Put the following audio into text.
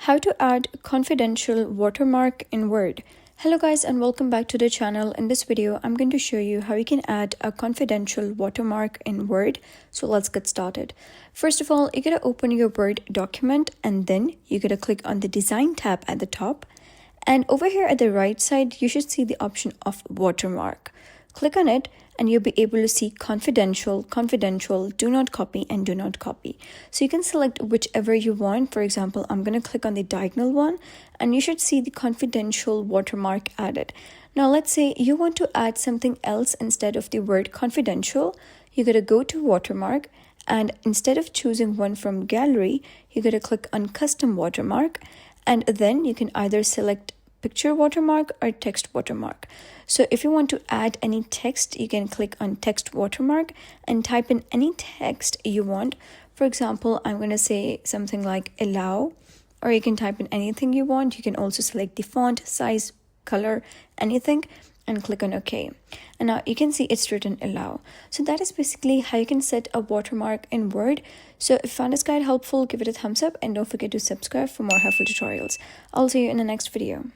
How to add confidential watermark in Word. Hello guys and welcome back to the channel. In this video, I'm going to show you how you can add a confidential watermark in Word. So let's get started. First of all, you're going to open your Word document and then you're going to click on the Design tab at the top. And over here at the right side, you should see the option of watermark. Click on it and you'll be able to see confidential, do not copy, and do not copy. So you can select whichever you want. For example, I'm going to click on the diagonal one and you should see the confidential watermark added. Now let's say you want to add something else instead of the word confidential. You're going to go to watermark and instead of choosing one from gallery, you're going to click on custom watermark and then you can either select picture watermark or text watermark. So if you want to add any text, you can click on text watermark and type in any text you want. For example, I'm going to say something like allow, or you can type in anything you want. You can also select the font, size, color, anything, and click on OK. And now you can see it's written allow. So that is basically how you can set a watermark in Word. So if you found this guide helpful, give it a thumbs up and don't forget to subscribe for more helpful tutorials. I'll see you in the next video.